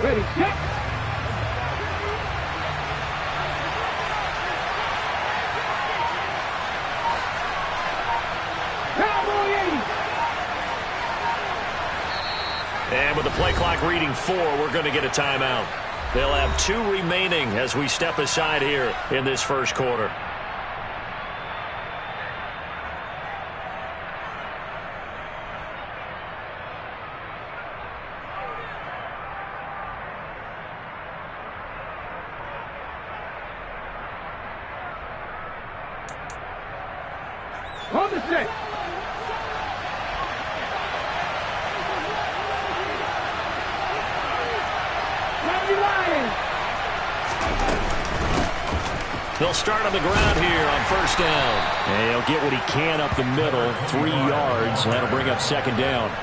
Ready, set. Cowboy 80. And with the play clock reading 4, we're going to get a timeout. They'll have 2 remaining as we step aside here in this first quarter. On the set. They'll start on the ground here on first down. And he'll get what he can up the middle, 3 yards. That'll bring up second down.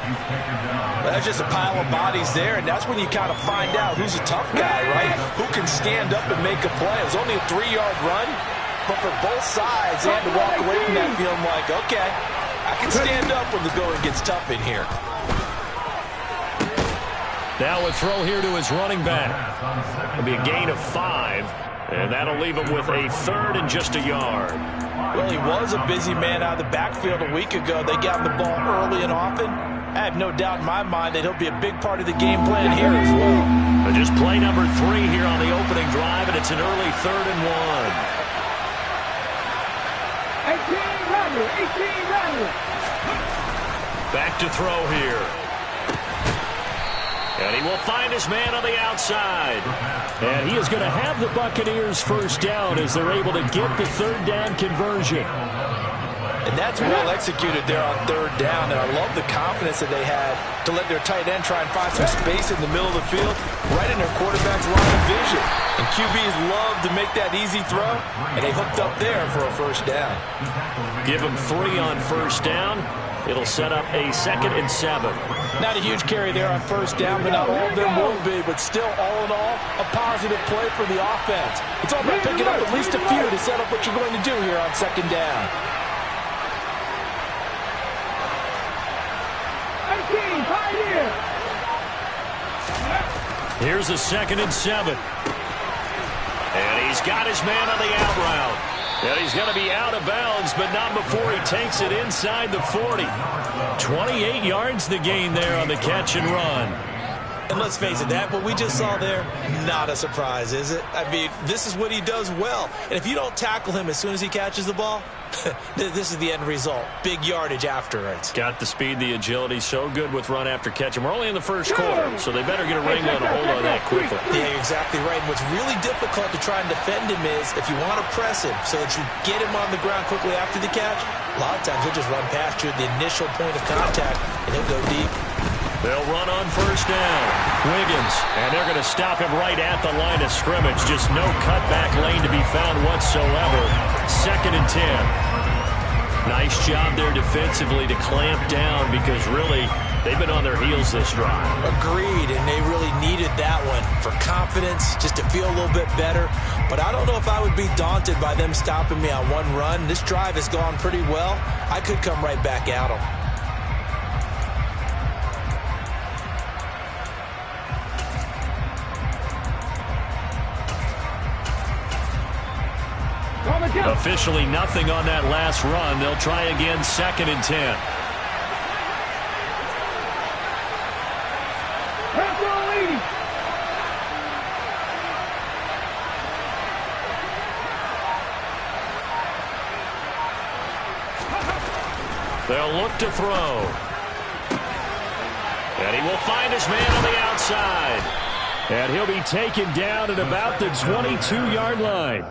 That's just a pile of bodies there, and that's when you kind of find out who's a tough guy, right? Who can stand up and make a play. It was only a 3-yard run, but for both sides, they had to walk away from that feeling like, okay, I can stand up when the going gets tough in here. Now a throw here to his running back. It'll be a gain of 5. And that'll leave him with a 3rd and just a yard. Well, he was a busy man out of the backfield a week ago. They got him the ball early and often. I have no doubt in my mind that he'll be a big part of the game plan here as well. But just play number 3 here on the opening drive, and it's an early 3rd and 18 runner, 18 runner.1. Back to throw here. And he will find his man on the outside. And he is going to have the Buccaneers first down as they're able to get the 3rd down conversion. And that's well executed there on 3rd down. And I love the confidence that they had to let their tight end try and find some space in the middle of the field, right in their quarterback's line of vision. And QBs love to make that easy throw, and they hooked up there for a first down. Give him 3 on first down. It'll set up a 2nd and 7. Not a huge carry there on first down, but not all of them will be. But still, all in all, a positive play for the offense. It's all about picking up at least a few to set up what you're going to do here on 2nd down. 18, pioneer. Here's a 2nd and 7. And he's got his man on the out route. And he's going to be out of bounds, but not before he takes it inside the 40. 28 yards the gain there on the catch and run. And let's face it, that what we just saw there, not a surprise, is it? I mean, this is what he does well. And if you don't tackle him as soon as he catches the ball, this is the end result. Big yardage afterwards. Got the speed, the agility, so good with run after catch. And we're only in the first quarter, so they better get a wrangle and a hold on that quickly. Yeah, exactly right. And what's really difficult to try and defend him is if you want to press him so that you get him on the ground quickly after the catch, a lot of times he'll just run past you at the initial point of contact, and he'll go deep. They'll run on first down. Wiggins, and they're going to stop him right at the line of scrimmage. Just no cutback lane to be found whatsoever. 2nd and 10. Nice job there defensively to clamp down because really they've been on their heels this drive. Agreed, and they really needed that one for confidence, just to feel a little bit better. But I don't know if I would be daunted by them stopping me on one run. This drive has gone pretty well. I could come right back at them. Officially nothing on that last run. They'll try again 2nd and 10. They'll look to throw. And he will find his man on the outside. And he'll be taken down at about the 22-yard line.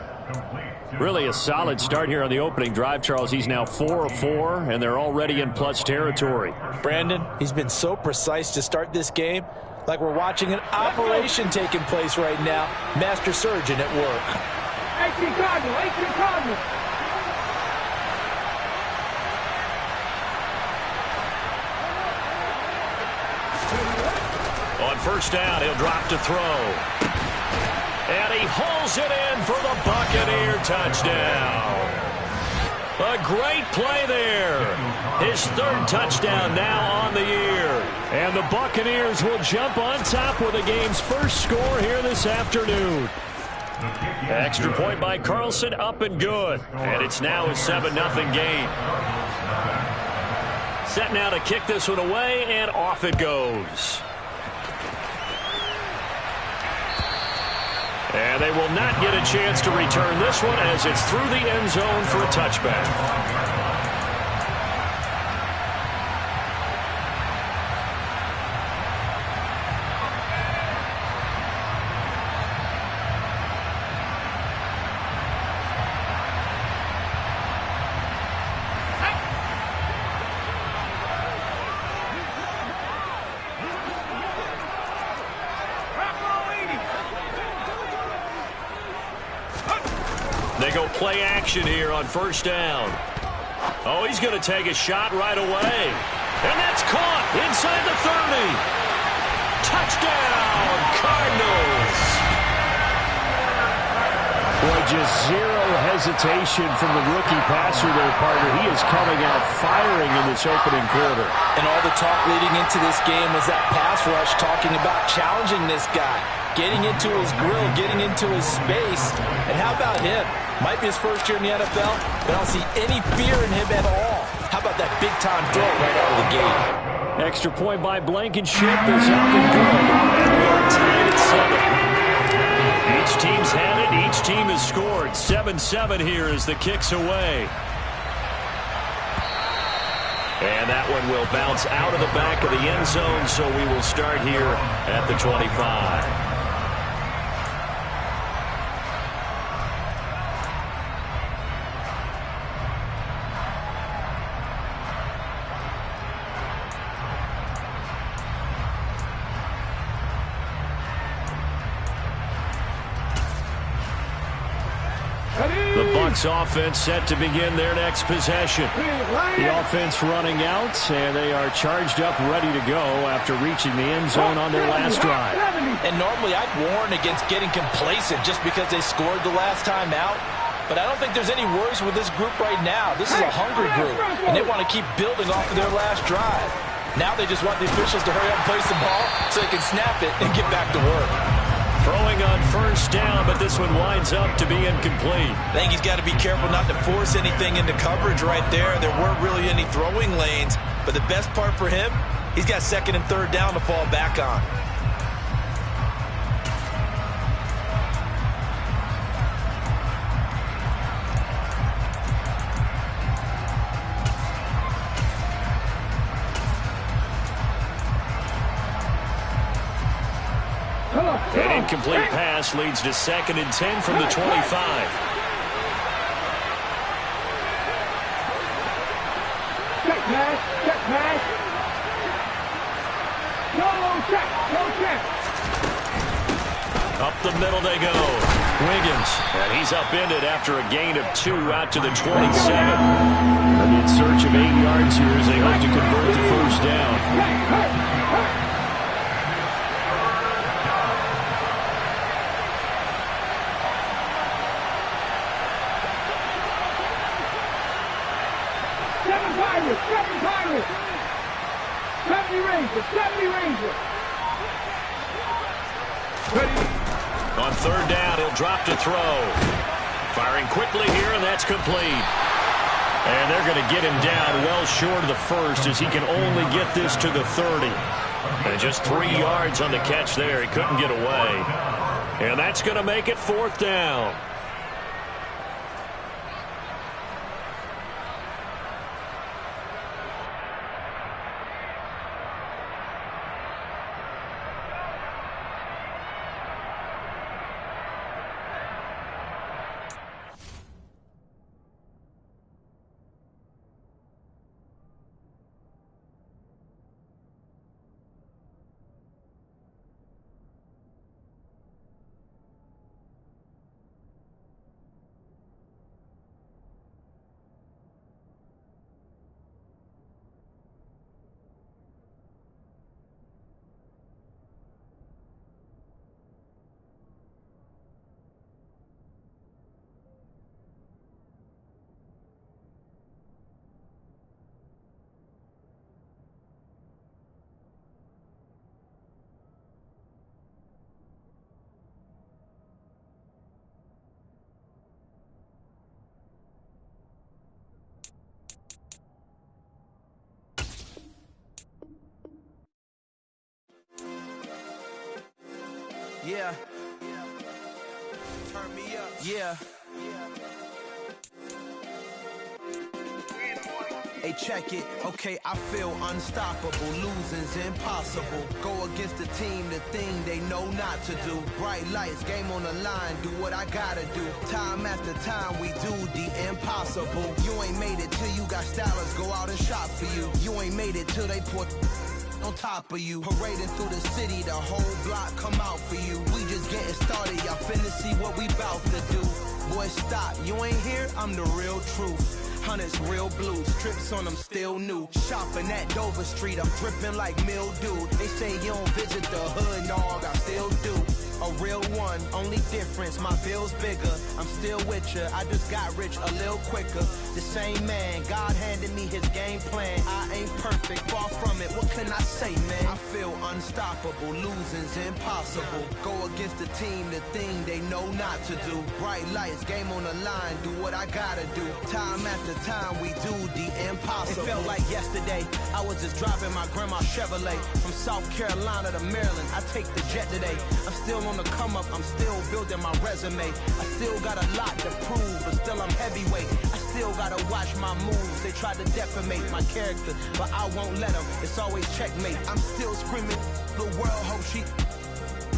Really a solid start here on the opening drive, Charles. He's now 4 of 4, and they're already in plus territory. Brandon, he's been so precise to start this game, like we're watching an operation taking place right now. Master surgeon at work. 18 Cardinal, 18 Cardinal. On first down, he'll drop to throw. And he hauls it in for the Buccaneer touchdown. A great play there. His third touchdown now on the year. And the Buccaneers will jump on top with the game's first score here this afternoon. Extra point by Carlson, up and good. And it's now a 7-0 game. Set now to kick this one away, and off it goes. And they will not get a chance to return this one as it's through the end zone for a touchback. They go play action here on first down. Oh, he's going to take a shot right away. And that's caught inside the 30. Touchdown, Cardinals. Boy, just zero hesitation from the rookie passer there, partner. He is coming out firing in this opening quarter. And all the talk leading into this game was that pass rush talking about challenging this guy, getting into his grill, getting into his space. And how about him? Might be his first year in the NFL, but I don't see any fear in him at all. How about that big-time throw right out of the gate? Extra point by Blankenship is up and good. And we're tied at 7. Each team's had it. Each team has scored. 7-7 here as the kick's away. And that one will bounce out of the back of the end zone, so we will start here at the 25. The Bucs offense set to begin their next possession. The offense running out, and they are charged up, ready to go after reaching the end zone on their last drive. And normally I'd warn against getting complacent just because they scored the last time out. But I don't think there's any worries with this group right now. This is a hungry group, and they want to keep building off of their last drive. Now they just want the officials to hurry up and place the ball so they can snap it and get back to work. Throwing on first down, but this one winds up to be incomplete. I think he's got to be careful not to force anything into coverage right there. There weren't really any throwing lanes, but the best part for him, he's got second and third down to fall back on. An incomplete pass leads to 2nd and 10 from the 25. Check pass, check pass. No check, no check. Up the middle they go. Wiggins, and he's upended after a gain of 2 out to the 27. And in search of 8 yards here as they hope to convert the first down. Hey. 70 Rangers. On third down, he'll drop to throw. Firing quickly here, and that's complete. And they're going to get him down well short of the first as he can only get this to the 30. And just 3 yards on the catch there. He couldn't get away. And that's going to make it 4th down. Yeah. Turn me up. Yeah. Hey, check it. Okay, I feel unstoppable. Losing's impossible. Go against the team, the thing they know not to do. Bright lights, game on the line, do what I gotta do. Time after time, we do the impossible. You ain't made it till you got stylers go out and shop for you. You ain't made it till they put on top of you. Parading through the city, the whole block come out for you. We just getting started, y'all finna see what we bout to do. Boy, stop, you ain't here, I'm the real truth. Hunters, real blues, strips on them still new. Shopping at Dover Street, I'm dripping like mildew. They say you don't visit the hood, dog, I still do. A real one, only difference, my bill's bigger. I'm still with ya, I just got rich a little quicker. The same man, God handed me his game plan. I ain't perfect, far from it, what can I say, man? I feel unstoppable, losing's impossible. Go against the team, the thing they know not to do. Bright lights, game on the line, do what I gotta do. Time after time, we do the impossible. It felt like yesterday, I was just driving my grandma's Chevrolet. From South Carolina to Maryland, I take the jet today. I'm still on the come up, I'm still building my resume. I still got a lot to prove, but still I'm heavyweight. I still gotta watch my moves. They tried to defamate my character, but I won't let them. It's always checkmate. I'm still screaming, the world hope she.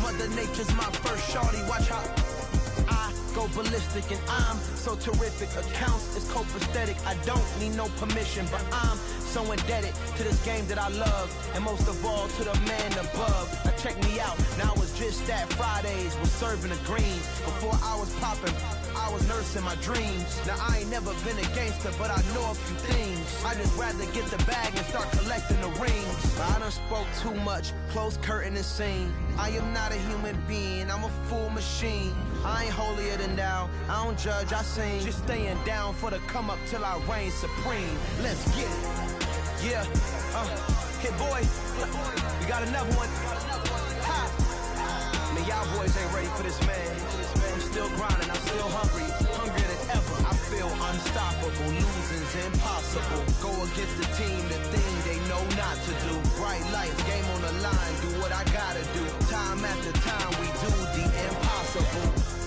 Mother Nature's my first shorty, watch how I go ballistic, and I'm so terrific. Accounts is copacetic, I don't need no permission, but I'm so indebted to this game that I love, and most of all to the man above. Now check me out, now it's just that Fridays was serving the greens. Before I was popping, I was nursing my dreams. Now I ain't never been a gangster, but I know a few things. I just rather get the bag and start collecting the rings. I done spoke too much, close curtain and scene. I am not a human being, I'm a full machine. I ain't holier than thou, I don't judge, I sing. Just staying down for the come up till I reign supreme. Let's get it. Yeah, hit boy, we got another one. Ha! Man, y'all boys ain't ready for this, man. I'm still grinding, I'm still hungry, hungrier than ever. I feel unstoppable, losing's impossible. Go against the team, the thing they know not to do. Bright lights, game on the line, do what I gotta do. Time after time, we do the impossible.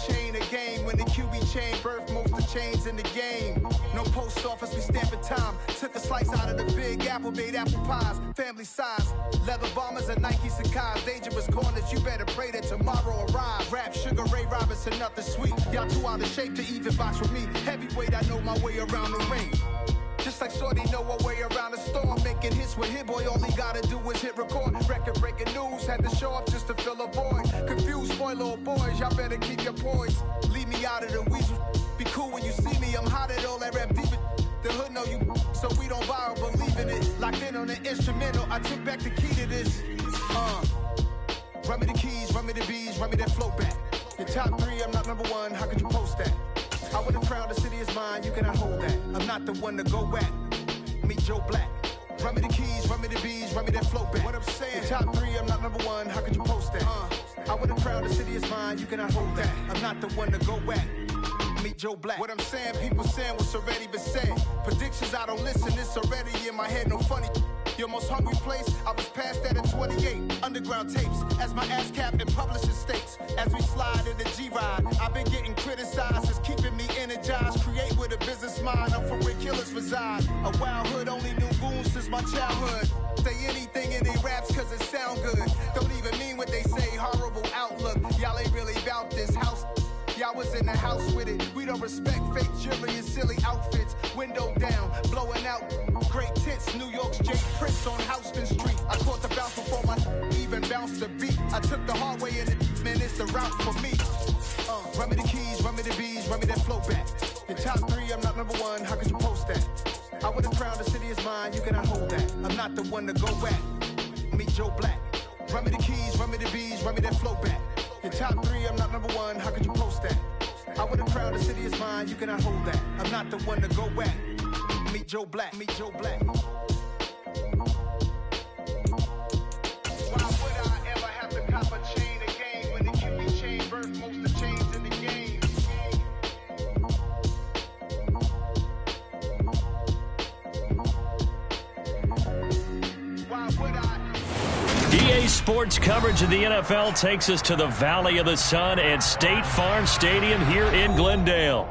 Chain a game when the QB chain birthed most of chains in the game. No post office, we stamping time. Took a slice out of the big apple, made apple pies, family size. Leather bombers and Nike Sacai's. Dangerous corners, you better pray that tomorrow arrives. Rap, Sugar Ray Robinson, nothing sweet. Y'all too out of shape to even box with me. Heavyweight, I know my way around the ring. Just like Shorty know her way around the storm. Making hits with Hit Boy, all he gotta do is hit record. Record breaking news, had to show up just to fill a void. Confused, spoiled little boys, y'all better keep your poise. Leave me out of the weasel. Be cool when you see me, I'm hot at all that rap deep. The hood know you, so we don't borrow, believe in it. Locked in on the instrumental, I took back the key to this. Run me the keys, run me the bees, run me that flow back. Your top three, I'm not number one, how could you post that? I would have crowned the city is mine, you cannot hold that. I'm not the one to go back. Meet Joe Black. Run me the keys, run me the bees, run me that flow back. What I'm saying, top three, I'm not number one, how could you post that? I would have crowned the city is mine, you cannot hold that. I'm not the one to go back. Meet Joe Black. What I'm saying, people saying what's already been said. Predictions, I don't listen, it's already in my head, no funny. Your most hungry place, I was past that at 28. Underground tapes, as my ass cap in publishing states. As we slide in the G-Ride, I've been getting criticized, it's keeping me energized. Create with a business mind, I'm from where killers reside. A wild hood, only knew goons since my childhood. Say anything in they raps cause it sound good. Don't even mean what they say, horrible outlook. Y'all ain't really about this house. Y'all was in the house with it. We don't respect fake jewelry and silly outfits. Window down, blowing out great tits. New York's Jake Prince on Houston Street. I caught the bounce before my even bounced the beat. I took the hard way in it, man, it's the route for me. Run me the keys, run me the bees, run me that flow back. Your top three, I'm not number one, how could you post that? I would have crowned the city is mine, you cannot hold that. I'm not the one to go back. Meet Joe Black. Run me the keys, run me the bees, run me that flow back. Your top three, I'm not number one, how could you post that? I with a crowd, the city is mine. You cannot hold that. I'm not the one to go back. Meet Joe Black. Meet Joe Black. Why would I ever have to cop a chain again when the QB chain birthed most of the chains in the game? Why would I? EA Sports coverage of the NFL takes us to the Valley of the Sun at State Farm Stadium here in Glendale.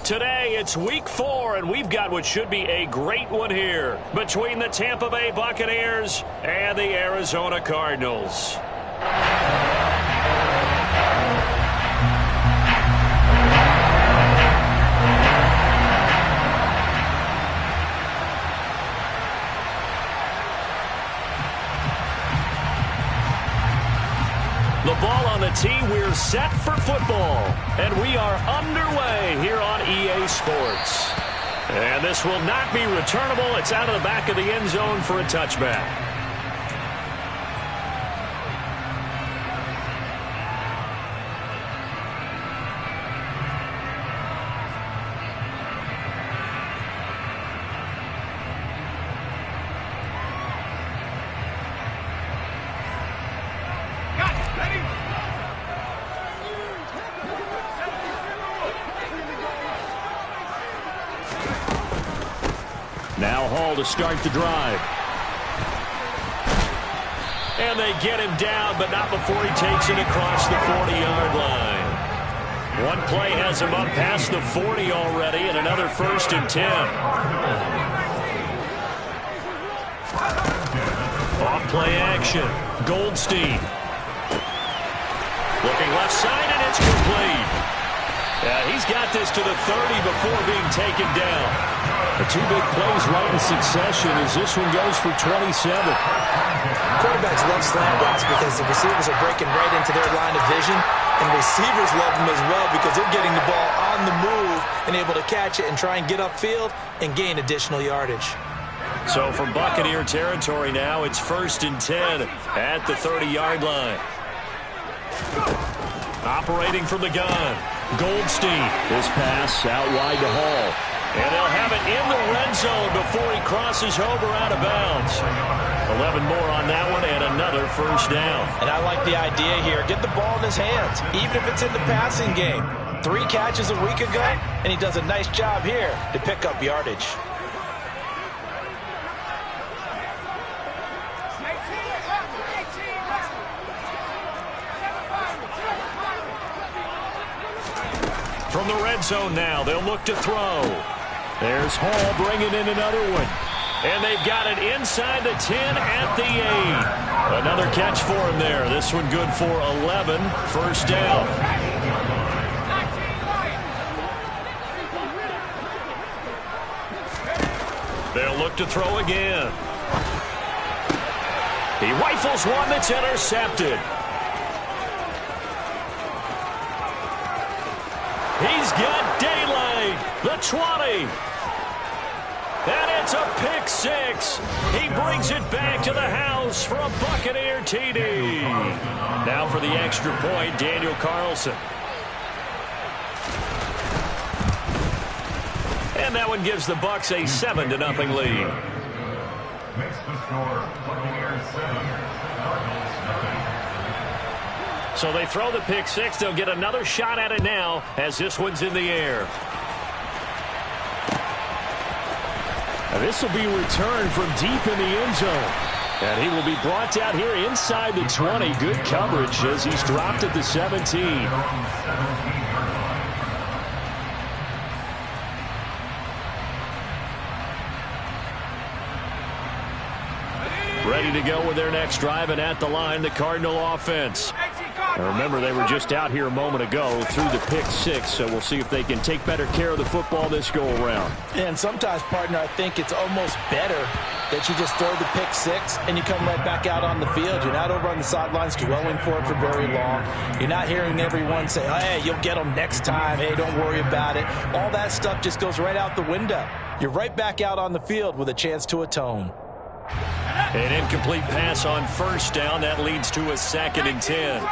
Today, it's Week 4, and we've got what should be a great one here between the Tampa Bay Buccaneers and the Arizona Cardinals. The ball on the tee, we're set for football. And we are underway here on EA Sports. And this will not be returnable. It's out of the back of the end zone for a touchback. Now Hall to start the drive. And they get him down, but not before he takes it across the 40-yard line. One play has him up past the 40 already, and another 1st and 10. Off-play action. Goldstein. Looking left side, and it's complete. He's got this to the 30 before being taken down. The two big plays right in succession as this one goes for 27. Quarterbacks love slant routes because the receivers are breaking right into their line of vision, and receivers love them as well because they're getting the ball on the move and able to catch it and try and get upfield and gain additional yardage. So from Buccaneer territory now, it's 1st and 10 at the 30-yard line. Operating from the gun, Goldstein. This pass out wide to Hall. And they'll have it in the red zone before he crosses over out of bounds. 11 more on that one and another 1st down. And I like the idea here. Get the ball in his hands, even if it's in the passing game. 3 catches a week ago, and he does a nice job here to pick up yardage. From the red zone now, they'll look to throw. There's Hall bringing in another one. And they've got it inside the 10 at the 8. Another catch for him there. This one good for 11. 1st down. They'll look to throw again. He rifles one that's intercepted. He's got daylight. The 20. And it's a pick 6. He brings it back to the house for a Buccaneer TD. Now for the extra point, Daniel Carlson. And that one gives the Bucs a 7-0 lead. Makes the score Buccaneers 7, Cardinals 9. So they throw the pick 6. They'll get another shot at it now as this one's in the air. Now this will be returned from deep in the end zone. And he will be brought down here inside the 20. Good coverage as he's dropped at the 17. Ready to go with their next drive, and at the line, the Cardinal offense. Now remember, they were just out here a moment ago through the pick 6, so we'll see if they can take better care of the football this go-around. And sometimes, partner, I think it's almost better that you just throw the pick 6 and you come right back out on the field. You're not over on the sidelines dwelling for it for very long. You're not hearing everyone say, oh, hey, you'll get them next time. Hey, don't worry about it. All that stuff just goes right out the window. You're right back out on the field with a chance to atone. An incomplete pass on 1st down. That leads to a 2nd and 10.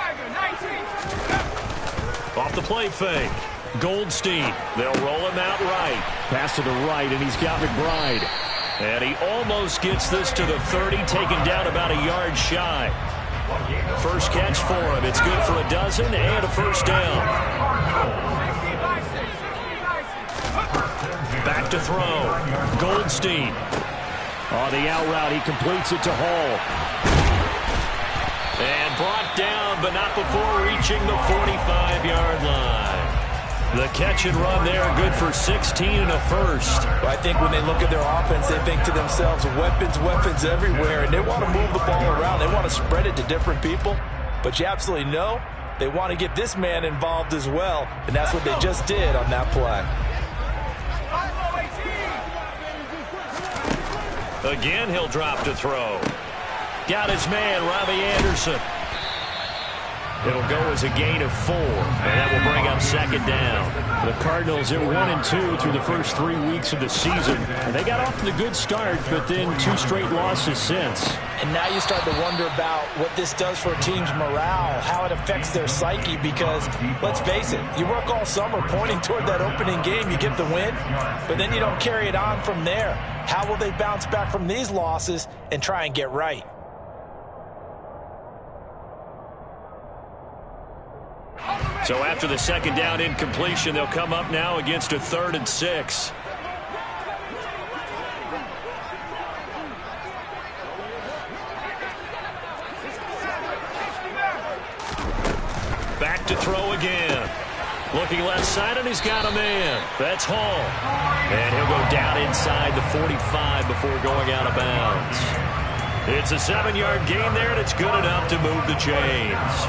Off the play fake. Goldstein. They'll roll him out right. Pass to the right, and he's got McBride. And he almost gets this to the 30, taken down about a yard shy. First catch for him. It's good for a dozen and a first down. Back to throw. Goldstein. On the out route, he completes it to Hall. And brought down, but not before reaching the 45-yard line. The catch and run there, good for 16 and a first. Well, I think when they look at their offense, they think to themselves, weapons, weapons everywhere, and they want to move the ball around. They want to spread it to different people, but you absolutely know they want to get this man involved as well, and that's what they just did on that play. Again, he'll drop to throw. Got his man, Robbie Anderson. It'll go as a gain of 4, and that will bring up second down. The Cardinals are 1-2 through the first 3 weeks of the season. And they got off to the good start, but then 2 straight losses since. And now you start to wonder about what this does for a team's morale, how it affects their psyche, because, let's face it, you work all summer pointing toward that opening game, you get the win, but then you don't carry it on from there. How will they bounce back from these losses and try and get right? So after the second down incompletion, they'll come up now against a 3rd and 6. Back to throw again. Looking left side, and he's got a man. That's Hall. And he'll go down inside the 45 before going out of bounds. It's a 7-yard gain there, and it's good enough to move the chains.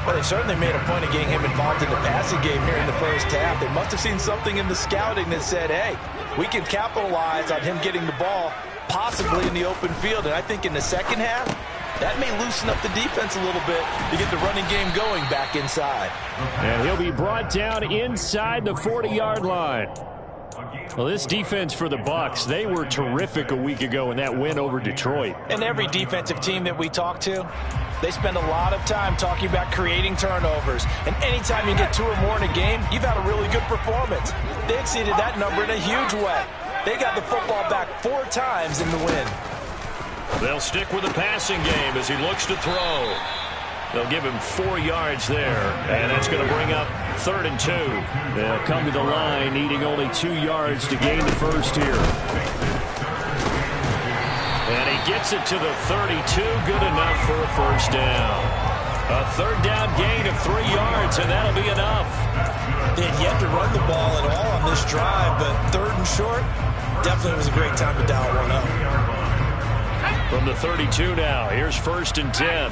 Well, they certainly made a point of getting him involved in the passing game here in the first half. They must have seen something in the scouting that said, hey, we can capitalize on him getting the ball possibly in the open field. And I think in the second half, that may loosen up the defense a little bit to get the running game going back inside. And he'll be brought down inside the 40-yard line. Well, this defense for the Bucs, they were terrific a week ago in that win over Detroit. And every defensive team that we talk to, they spend a lot of time talking about creating turnovers. And anytime you get 2 or more in a game, you've had a really good performance. They exceeded that number in a huge way. They got the football back 4 times in the win. They'll stick with the passing game as he looks to throw. They'll give him 4 yards there, and that's going to bring up 3rd and 2. They'll come to the line needing only 2 yards to gain the first here. And he gets it to the 32, good enough for a first down. A 3rd down gain of 3 yards, and that'll be enough. They had yet to run the ball at all on this drive, but 3rd and short, definitely was a great time to dial one up. From the 32 now, here's 1st and 10.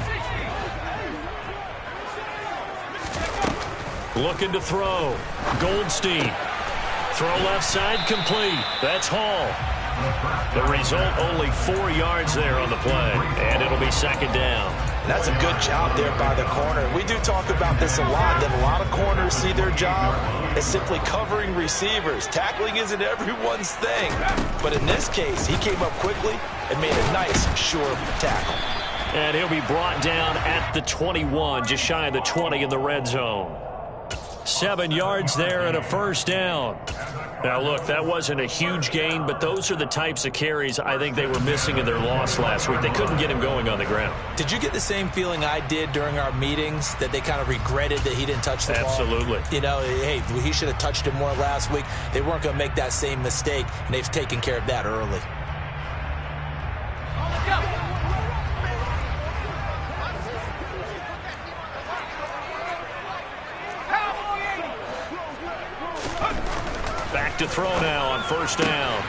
Looking to throw. Goldstein. Throw left side complete. That's Hall. The result, only 4 yards there on the play, and it'll be second down. That's a good job there by the corner. We do talk about this a lot, that a lot of corners see their job as simply covering receivers. Tackling isn't everyone's thing. But in this case, he came up quickly and made a nice, sure tackle. And he'll be brought down at the 21, just shy of the 20 in the red zone. 7 yards there and a first down. Now, look, that wasn't a huge gain, but those are the types of carries I think they were missing in their loss last week. They couldn't get him going on the ground. Did you get the same feeling I did during our meetings, that they kind of regretted that he didn't touch the ball? Absolutely. You know, hey, he should have touched it more last week. They weren't going to make that same mistake, and they've taken care of that early. Back to throw now on first down.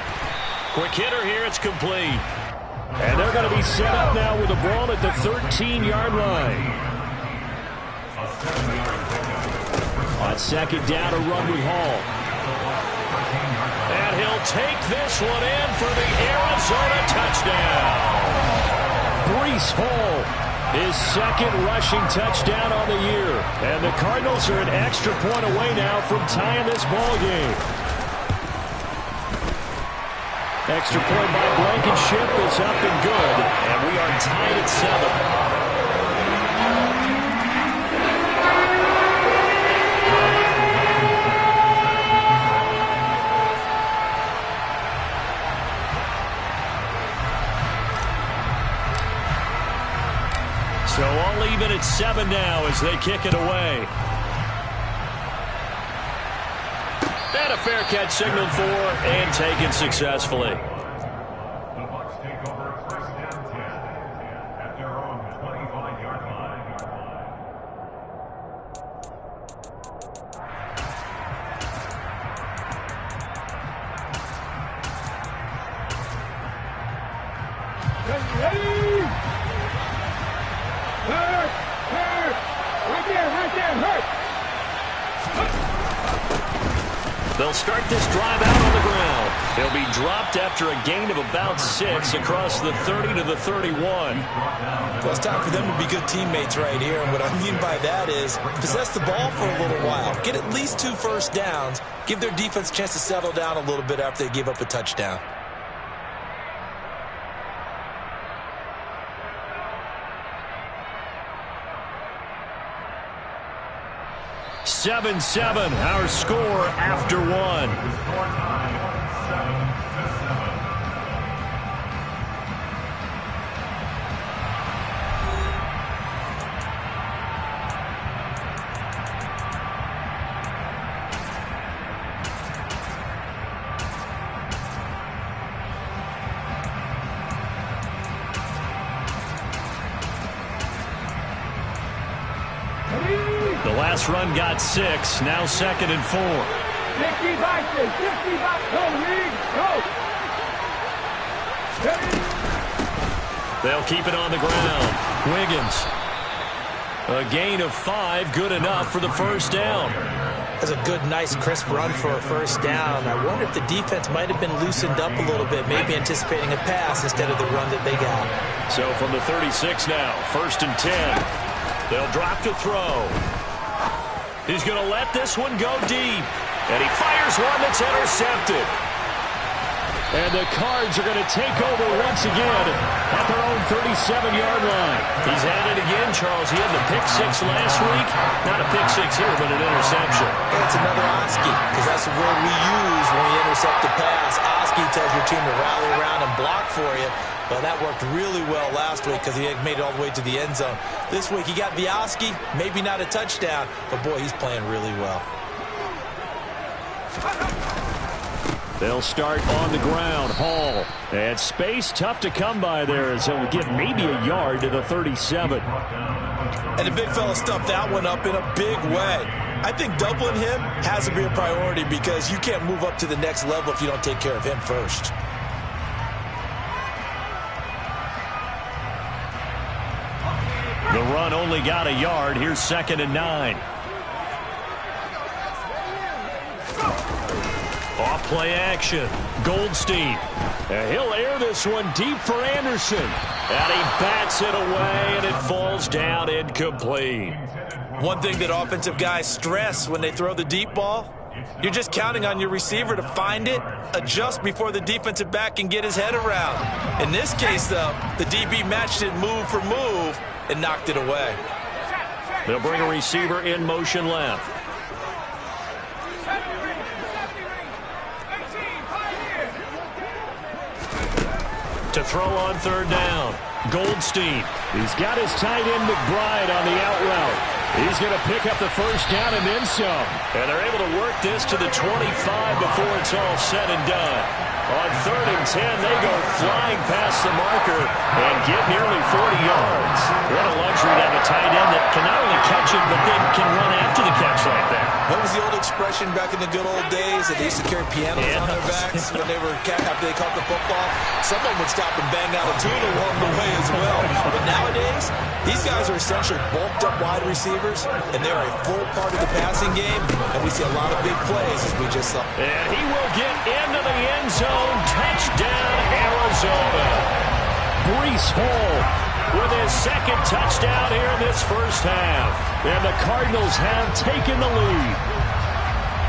Quick hitter here, it's complete. And they're going to be set up now with the ball at the 13-yard line. On second down, a run with Hall. And he'll take this one in for the Arizona touchdown. Breece Hall, his second rushing touchdown on the year. And the Cardinals are an extra point away now from tying this ball game. Extra point by Blankenship is up and good. And we are tied at 7. as they kick it away. And a fair catch signaled for and taken successfully. The Bucs take over first and 10 at their own 25-yard line. Ready? Hurt! Hurt! Right there, hurt! They'll start this drive out on the ground. He'll be dropped after a gain of about 6 across the 30 to the 31. Well, it's time for them to be good teammates right here. And what I mean by that is possess the ball for a little while. Get at least 2 first downs. Give their defense a chance to settle down a little bit after they give up a touchdown. Seven, our score after 1. Score time 7-7. The last run got 6, now 2nd and 4. 60 boxes, 60 boxes, go, Reed, go! They'll keep it on the ground. Wiggins. A gain of 5, good enough for the first down. That's a good, nice, crisp run for a first down. I wonder if the defense might have been loosened up a little bit, maybe anticipating a pass instead of the run that they got. So from the 36 now, 1st and 10. They'll drop to throw. He's going to let this one go deep. And he fires one that's intercepted. And the Cards are going to take over once again at their own 37-yard line. He's at it again, Charles. He had the pick 6 last week. Not a pick 6 here, but an interception. And it's another Oski, because that's the word we use when we intercept the pass. Oski tells your team to rally around and block for you. Well, that worked really well last week because he had made it all the way to the end zone. This week he got the Oski, maybe not a touchdown, but boy, he's playing really well. They'll start on the ground. Hall. And space tough to come by there as he'll get maybe a yard to the 37. And the big fella stuffed that one up in a big way. I think doubling him has to be a priority because you can't move up to the next level if you don't take care of him first. The run only got a yard. Here's 2nd and 9. Off play action. Goldstein. And he'll air this one deep for Anderson. And he bats it away, and it falls down incomplete. One thing that offensive guys stress when they throw the deep ball, you're just counting on your receiver to find it, adjust before the defensive back can get his head around. In this case, though, the DB matched it move for move and knocked it away. They'll bring a receiver in motion left. To throw on 3rd down. Goldstein. He's got his tight end McBride on the out route. He's going to pick up the first down and then some. And they're able to work this to the 25 before it's all said and done. On 3rd and 10, they go flying past the marker and get nearly 40 yards. What a luxury to have a tight end that can not only catch it, but then can run after the catch like that. What was the old expression back in the good old days that they used to carry pianos on their backs when they were after they caught the football? Someone would stop and bang out a tune along the way as well. But nowadays, these guys are essentially bulked up wide receivers, and they're a full part of the passing game, and we see a lot of big plays as we just saw. And he will get into the end zone. Touchdown, Arizona. Breece Hall with his 2nd touchdown here in this first half. And the Cardinals have taken the lead.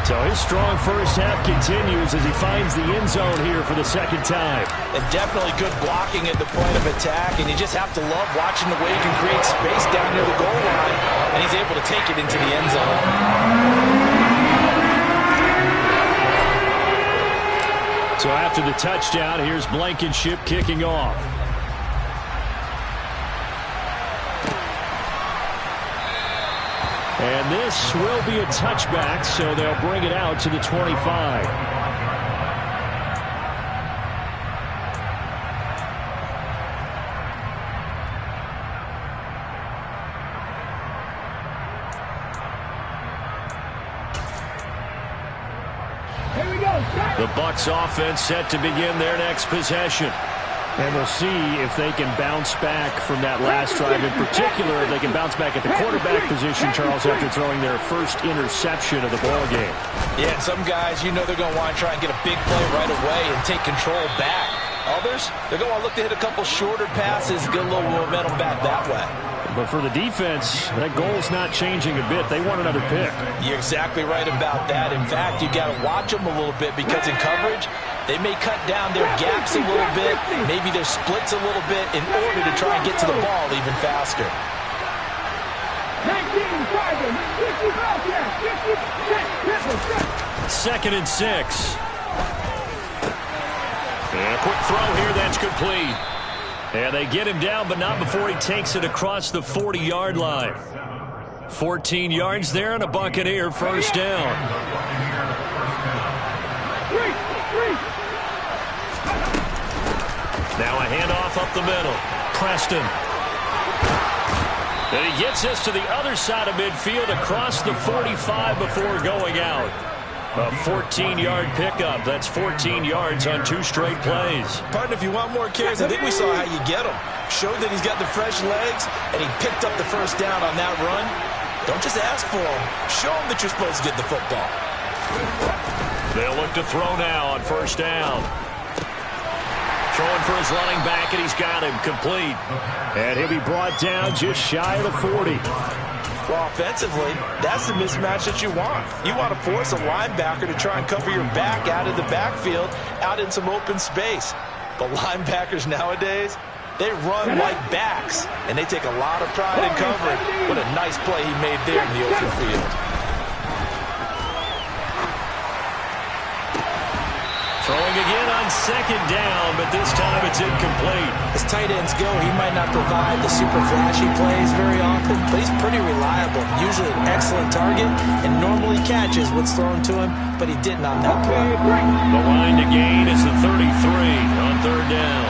So his strong first half continues as he finds the end zone here for the 2nd time. And definitely good blocking at the point of attack, and you just have to love watching the way he can create space down near the goal line, and he's able to take it into the end zone. So after the touchdown, here's Blankenship kicking off. And this will be a touchback, so they'll bring it out to the 25. The Bucs offense set to begin their next possession. And we'll see if they can bounce back from that last drive. In particular, if they can bounce back at the quarterback position, Charles, after throwing their first interception of the ballgame. Yeah, and some guys, you know they're going to want to try and get a big play right away and take control back. Others, they're going to look to hit a couple shorter passes, get a little momentum back that way. But for the defense, that goal's not changing a bit. They want another pick. You're exactly right about that. In fact, you got to watch them a little bit because in coverage, they may cut down their gaps a little bit, maybe their splits a little bit in order to try and get to the ball even faster. 2nd and 6. And a quick throw here, that's complete. And they get him down, but not before he takes it across the 40-yard line. 14 yards there and a Buccaneer first down. Now a handoff up the middle. Preston. And he gets this to the other side of midfield across the 45 before going out. A 14-yard pickup. That's 14 yards on 2 straight plays. Partner, if you want more carries, I think we saw how you get him. Showed that he's got the fresh legs, and he picked up the first down on that run. Don't just ask for him. Show him that you're supposed to get the football. They'll look to throw now on first down. Throwing for his running back, and he's got him complete. And he'll be brought down just shy of the 40. Well, offensively, that's the mismatch that you want. You want to force a linebacker to try and cover your back out of the backfield, out in some open space. But linebackers nowadays, they run like backs, and they take a lot of pride in covering. What a nice play he made there in the open field. Throwing again on 2nd down, but this time it's incomplete. As tight ends go, he might not provide the super flashy plays very often, but he's pretty reliable. Usually an excellent target and normally catches what's thrown to him, but he didn't on that play. The line to gain is the 33 on 3rd down.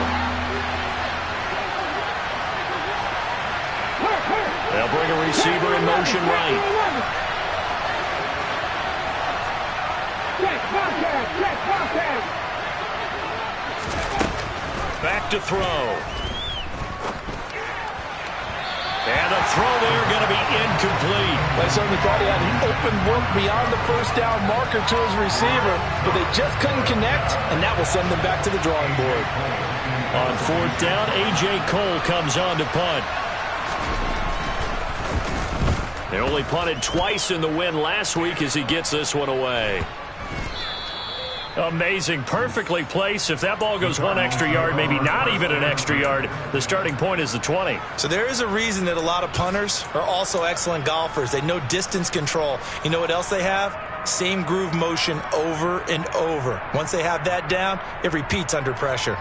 They'll bring a receiver in motion right. Back to throw. And the throw there going to be incomplete. I certainly thought he had an open look beyond the first down marker to his receiver, but they just couldn't connect, and that will send them back to the drawing board. On 4th down, A.J. Cole comes on to punt. They only punted twice in the win last week as he gets this one away. Amazing. Perfectly placed. If that ball goes 1 extra yard, maybe not even an extra yard, the starting point is the 20. So there is a reason that a lot of punters are also excellent golfers. They know distance control. You know what else they have? Same groove motion over and over. Once they have that down, it repeats under pressure.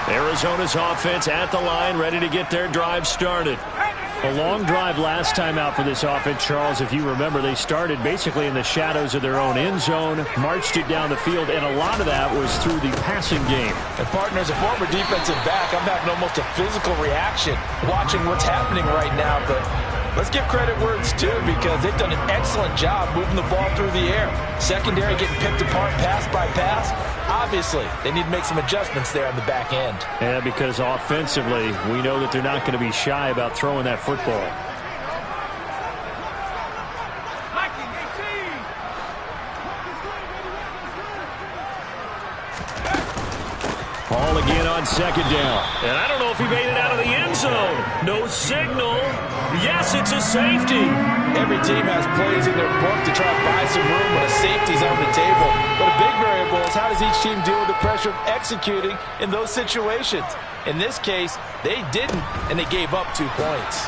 Arizona's offense at the line, ready to get their drive started. A long drive last time out for this offense, Charles. If you remember, they started basically in the shadows of their own end zone, marched it down the field, and a lot of that was through the passing game. And partner, as a former defensive back, I'm having almost a physical reaction watching what's happening right now. But let's give credit where it's due, because they've done an excellent job moving the ball through the air. Secondary getting picked apart pass by pass. Obviously, they need to make some adjustments there on the back end. Yeah, because offensively, we know that they're not going to be shy about throwing that football. Ball again on 2nd down. And I don't know if he made it out of the end zone. No signal. Yes, it's a safety. Every team has plays in their book to try to buy some room when a safety's on the table. But a big variable is how does each team deal with the pressure of executing in those situations? In this case, they didn't, and they gave up 2 points.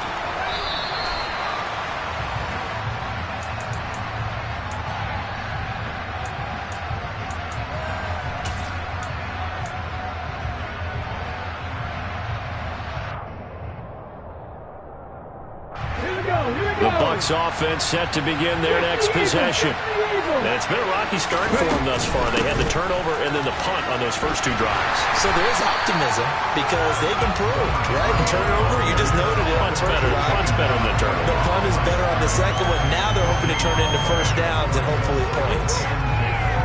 The Bucs offense set to begin their next possession. And it's been a rocky start for them thus far. They had the turnover and then the punt on those first two drives. So there is optimism because they've improved, right? The turnover, you just noted it. Punt's better than the turnover. The punt is better on the second one. Now they're hoping to turn it into first downs and hopefully points.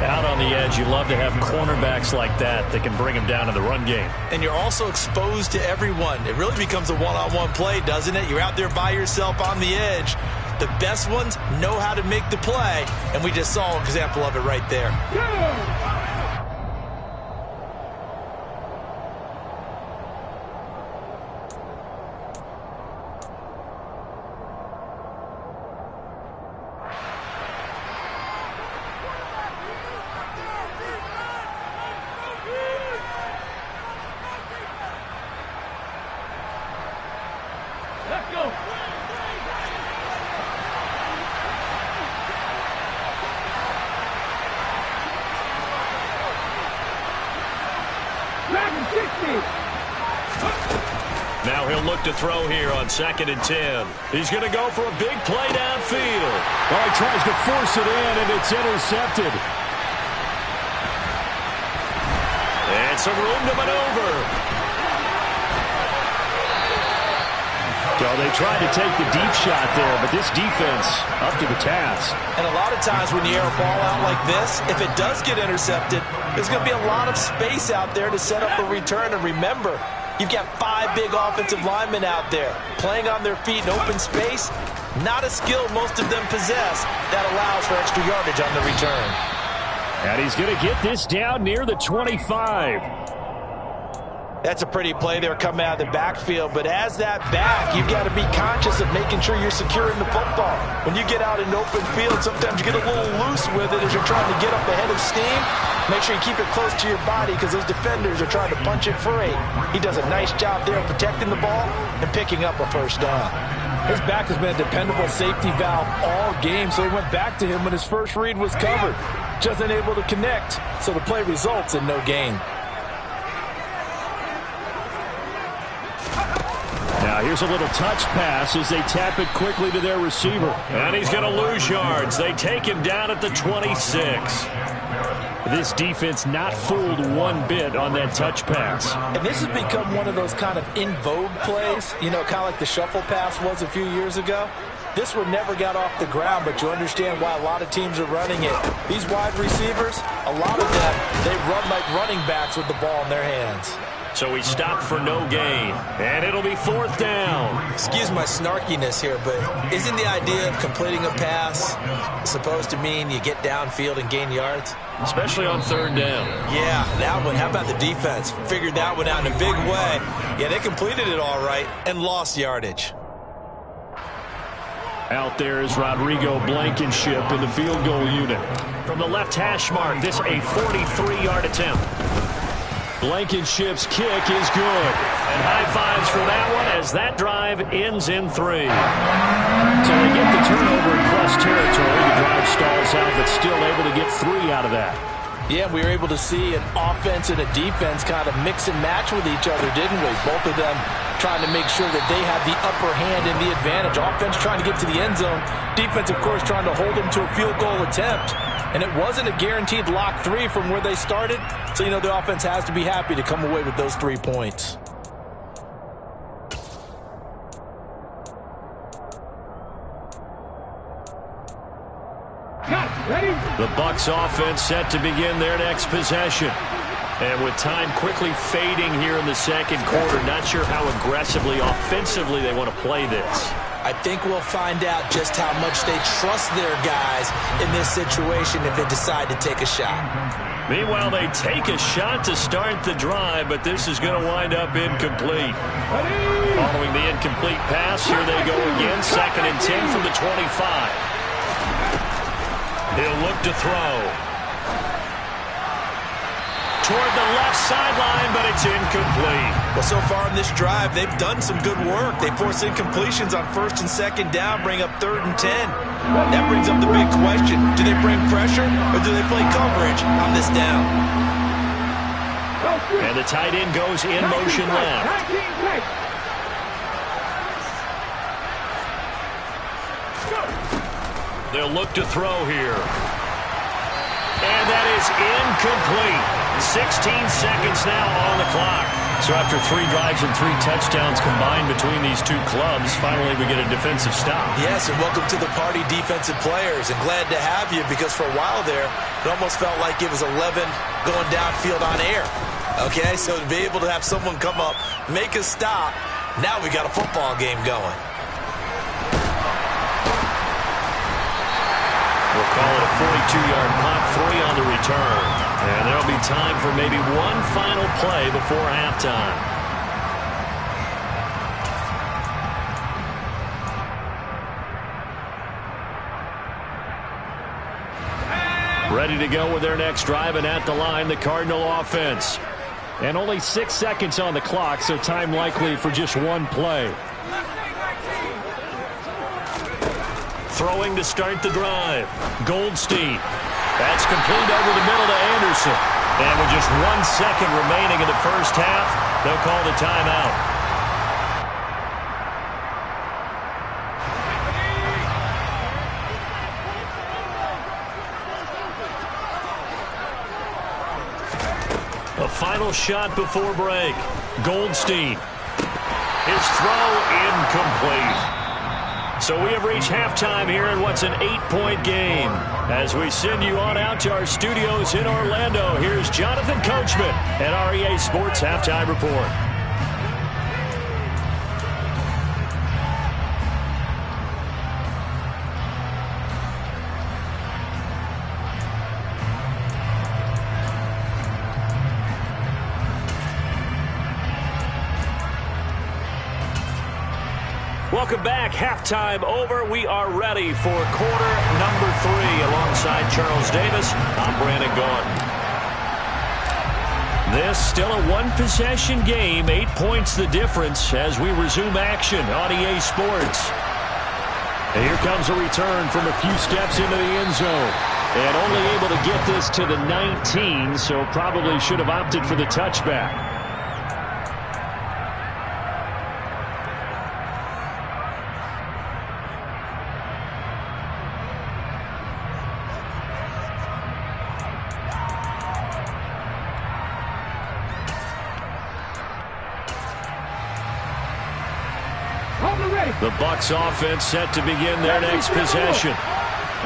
Out on the edge, you love to have cornerbacks like that can bring them down in the run game. And you're also exposed to everyone. It really becomes a one-on-one play, doesn't it? You're out there by yourself on the edge. The best ones know how to make the play, and we just saw an example of it right there. Let's go. Now he'll look to throw here on 2nd and 10. He's going to go for a big play downfield. Well, he tries to force it in, and it's intercepted. And some room to maneuver. So they tried to take the deep shot there, but this defense up to the task. And a lot of times when you air a ball out like this, if it does get intercepted, there's going to be a lot of space out there to set up a return. And remember, you've got 5 big offensive linemen out there playing on their feet in open space. Not a skill most of them possess that allows for extra yardage on the return. And he's going to get this down near the 25. That's a pretty play there coming out of the backfield, but as that back, you've got to be conscious of making sure you're securing the football. When you get out in open field, sometimes you get a little loose with it as you're trying to get up ahead of steam. Make sure you keep it close to your body because those defenders are trying to punch it free. He does a nice job there of protecting the ball and picking up a first down. His back has been a dependable safety valve all game, so he went back to him when his first read was covered. Just unable to connect, so the play results in no gain. Now here's a little touch pass as they tap it quickly to their receiver. And he's going to lose yards. They take him down at the 26. This defense not fooled one bit on that touch pass. And this has become one of those kind of in vogue plays, you know, kind of like the shuffle pass was a few years ago. This one never got off the ground, but you understand why a lot of teams are running it. These wide receivers, a lot of them, they run like running backs with the ball in their hands. So he stopped for no gain, and it'll be 4th down. Excuse my snarkiness here, but isn't the idea of completing a pass supposed to mean you get downfield and gain yards? Especially on 3rd down. Yeah, that one. How about the defense? Figured that one out in a big way. Yeah, they completed it all right and lost yardage. Out there is Rodrigo Blankenship in the field goal unit. From the left hash mark, this a 43-yard attempt. Blankenship's kick is good. And high fives for that one as that drive ends in 3. So they get the turnover in plus territory. The drive stalls out, but still able to get 3 out of that. Yeah, we were able to see an offense and a defense kind of mix and match with each other, didn't we? Both of them trying to make sure that they have the upper hand and the advantage. Offense trying to get to the end zone. Defense, of course, trying to hold them to a field goal attempt. And it wasn't a guaranteed lock 3 from where they started. So, you know, the offense has to be happy to come away with those 3 points. The Bucs offense set to begin their next possession. And with time quickly fading here in the 2nd quarter, not sure how aggressively, offensively they want to play this. I think we'll find out just how much they trust their guys in this situation if they decide to take a shot. Meanwhile, they take a shot to start the drive, but this is going to wind up incomplete. Following the incomplete pass, here they go again, 2nd and 10 from the 25. He'll look to throw. Toward the left sideline, but it's incomplete. Well, so far in this drive, they've done some good work. They force incompletions on 1st and 2nd down, bring up 3rd and 10. That brings up the big question. Do they bring pressure or do they play coverage on this down? And the tight end goes in motion left. They'll look to throw here. And that is incomplete. 16 seconds now on the clock. So after 3 drives and 3 touchdowns combined between these two clubs, finally we get a defensive stop. Yes, and welcome to the party, defensive players. And glad to have you, because for a while there, it almost felt like it was 11 going downfield on air. Okay, so to be able to have someone come up, make a stop, now we got a football game going. We'll call it a 42-yard punt, 3 on the return. And there'll be time for maybe one final play before halftime. Ready to go with their next drive, and at the line, the Cardinal offense. And only 6 seconds on the clock, so time likely for just one play. Throwing to start the drive. Goldstein. That's complete over the middle to Anderson. And with just 1 second remaining in the first half, they'll call the timeout. A final shot before break. Goldstein. His throw incomplete. So we have reached halftime here in what's an 8-point game. As we send you on out to our studios in Orlando, here's Jonathan Coachman at REA Sports Halftime Report. Welcome back. Halftime over. We are ready for quarter number 3. Alongside Charles Davis, I'm Brandon Gaudin. This still a one-possession game. 8 points the difference as we resume action on EA Sports. And here comes a return from a few steps into the end zone. And only able to get this to the 19, so probably should have opted for the touchback. The Bucs offense set to begin their next possession.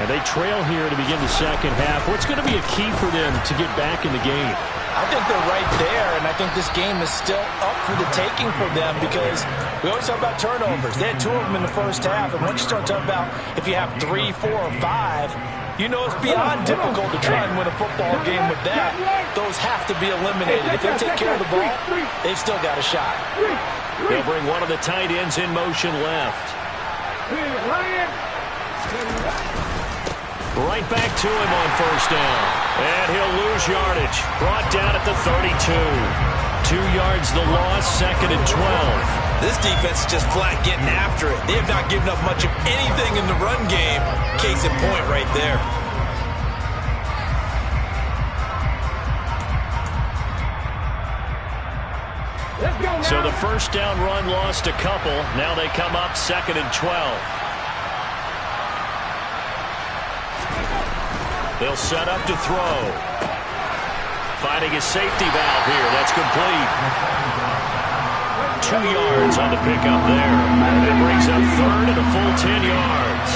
And they trail here to begin the second half. What's going to be a key for them to get back in the game? I think they're right there, and I think this game is still up for the taking for them, because we always talk about turnovers. They had 2 of them in the first half, and once you start talking about if you have 3, 4, or 5, you know it's beyond difficult to try and win a football game with that. Those have to be eliminated. If they take care of the ball, they've still got a shot. They'll bring one of the tight ends in motion left. Right back to him on first down. And he'll lose yardage. Brought down at the 32. 2 yards the loss, 2nd and 12. This defense is just flat getting after it. They have not given up much of anything in the run game. Case in point right there. So the first down run lost a couple. Now they come up 2nd and 12. They'll set up to throw. Finding a safety valve here. That's complete. 2 yards on the pickup there. And it brings up 3rd and a full 10 yards.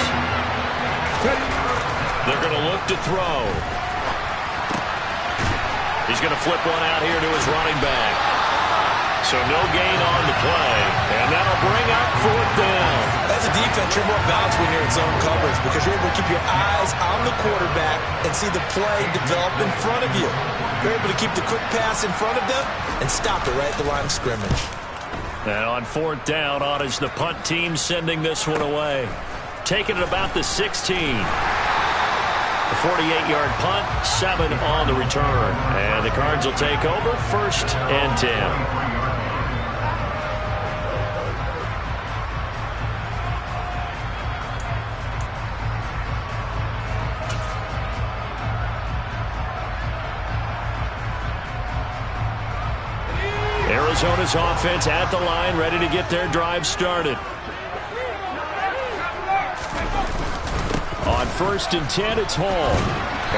They're going to look to throw. He's going to flip one out here to his running back. So no gain on the play, and that'll bring up 4th down. As a defense, you're more balanced when you're in zone coverage, because you're able to keep your eyes on the quarterback and see the play develop in front of you. You're able to keep the quick pass in front of them and stop it right at the line of scrimmage. And on 4th down, on is the punt team sending this one away. Taking it about the 16. A 48-yard punt, 7 on the return. And the Cards will take over 1st and 10. Arizona's offense at the line, ready to get their drive started. On first and 10, it's Hall.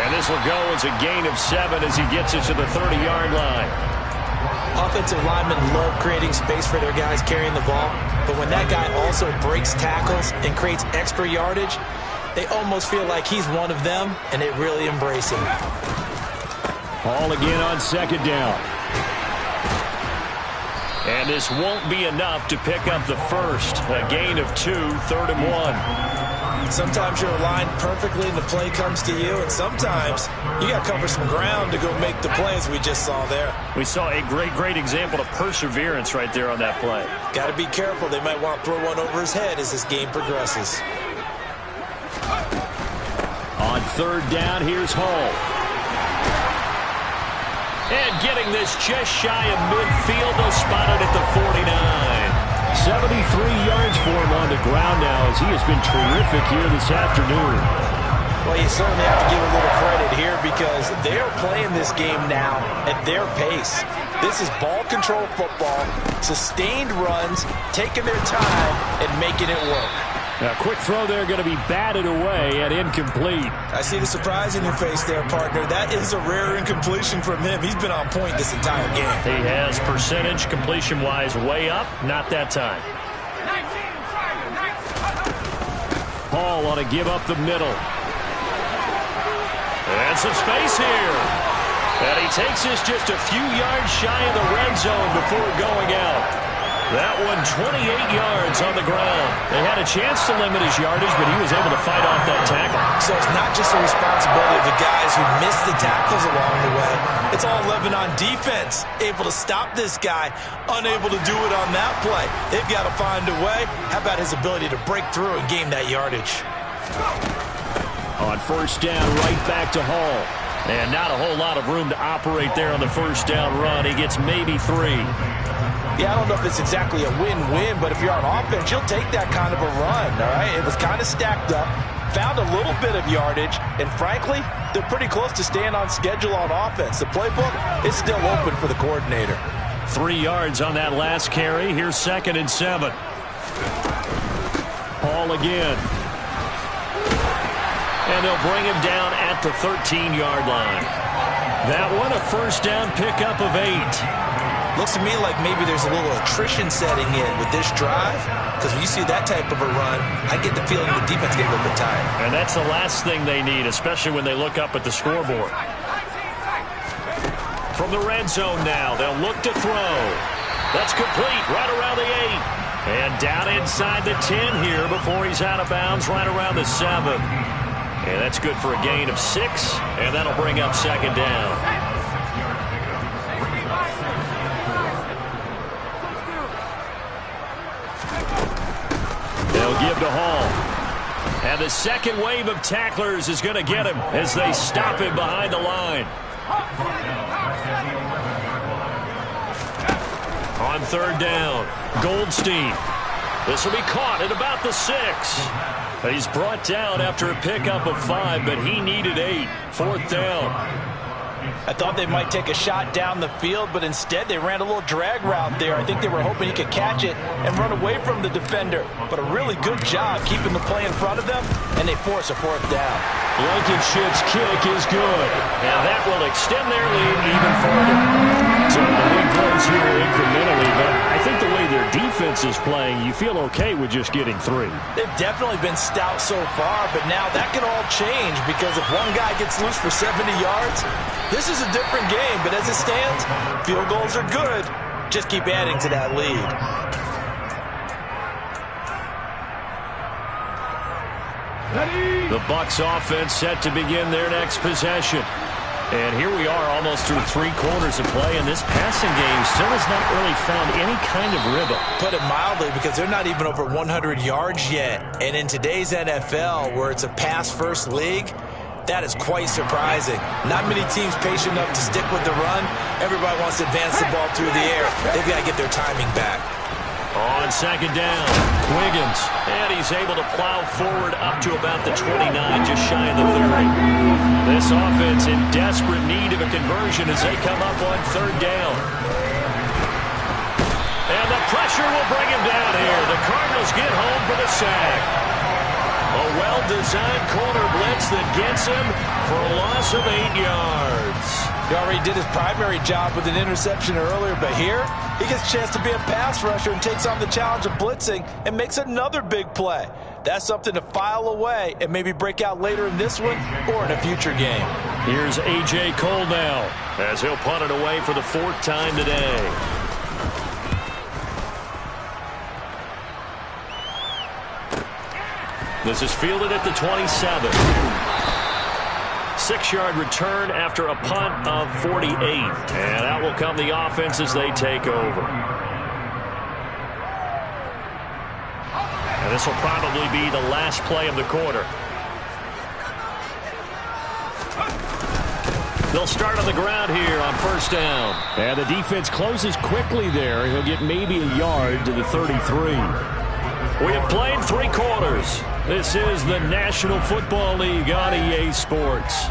And this will go as a gain of 7 as he gets it to the 30-yard line. Offensive linemen love creating space for their guys carrying the ball, but when that guy also breaks tackles and creates extra yardage, they almost feel like he's one of them, and they really embrace him. Hall again on second down. And this won't be enough to pick up the first. A gain of 2, 3rd and 1. Sometimes you're aligned perfectly and the play comes to you, and sometimes you got to cover some ground to go make the plays we just saw there. We saw a great example of perseverance right there on that play. Got to be careful. They might want to throw one over his head as this game progresses. On 3rd down, here's Hall. And getting this just shy of midfield, they'll spot it at the 49. 73 yards for him on the ground now as he has been terrific here this afternoon. Well, you certainly have to give a little credit here because they're playing this game now at their pace. This is ball control football, sustained runs, taking their time and making it work. Now, quick throw there going to be batted away and incomplete. I see the surprise in your face there, partner. That is a rare incompletion from him. He's been on point this entire game. He has percentage completion-wise way up. Not that time. Hall on to give up the middle. And some space here. And he takes this just a few yards shy of the red zone before going out. That one 28 yards on the ground. They had a chance to limit his yardage, but he was able to fight off that tackle. So it's not just the responsibility of the guys who missed the tackles along the way. It's all Lebanon defense, able to stop this guy, unable to do it on that play. They've got to find a way. How about his ability to break through and gain that yardage? On 1st down, right back to Hall. And not a whole lot of room to operate there on the 1st down run. He gets maybe 3. Yeah, I don't know if it's exactly a win-win, but if you're on offense, you'll take that kind of a run, all right? It was kind of stacked up, found a little bit of yardage, and frankly, they're pretty close to staying on schedule on offense. The playbook is still open for the coordinator. 3 yards on that last carry. Here's 2nd and 7. Hall again. And they'll bring him down at the 13-yard line. That one, a 1st down pickup of 8. Looks to me like maybe there's a little attrition setting in with this drive, because when you see that type of a run, I get the feeling the defense getting a little bit tired. And that's the last thing they need, especially when they look up at the scoreboard. From the red zone now, they'll look to throw. That's complete right around the 8. And down inside the 10 here before he's out of bounds right around the 7. And that's good for a gain of 6, and that'll bring up 2nd down. They'll give to Hall. And the second wave of tacklers is going to get him as they stop him behind the line. On 3rd down, Goldstein. This will be caught at about the 6. He's brought down after a pickup of 5, but he needed 8. 4th down. I thought they might take a shot down the field, but instead they ran a little drag route there. I think they were hoping he could catch it and run away from the defender. But a really good job keeping the play in front of them, and they force a 4th down. Blankenship's kick is good. And that will extend their lead even further. So the lead grows here incrementally, but I think the way their defense is playing, you feel okay with just getting 3. They've definitely been stout so far, but now that can all change because if one guy gets loose for 70 yards, this is a different game. But as it stands, field goals are good. Just keep adding to that lead. The Bucs offense set to begin their next possession. And here we are almost through 3 quarters of play, and this passing game still has not really found any kind of rhythm. Put it mildly, because they're not even over 100 yards yet. And in today's NFL, where it's a pass-first league, that is quite surprising. Not many teams patient enough to stick with the run. Everybody wants to advance the ball through the air. They've got to get their timing back. On 2nd down, Wiggins. And he's able to plow forward up to about the 29, just shy of the 30. This offense in desperate need of a conversion as they come up on 3rd down. And the pressure will bring him down here. The Cardinals get home for the sack. A well-designed corner blitz that gets him for a loss of 8 yards. He already did his primary job with an interception earlier, but here he gets a chance to be a pass rusher and takes on the challenge of blitzing and makes another big play. That's something to file away and maybe break out later in this one or in a future game. Here's A.J. Cole now as he'll punt it away for the 4th time today. This is fielded at the 27. 6-yard return after a punt of 48. And out will come the offense as they take over. And this will probably be the last play of the quarter. They'll start on the ground here on 1st down. And the defense closes quickly there. He'll get maybe a yard to the 33. We have played 3 quarters. This is the National Football League on EA Sports.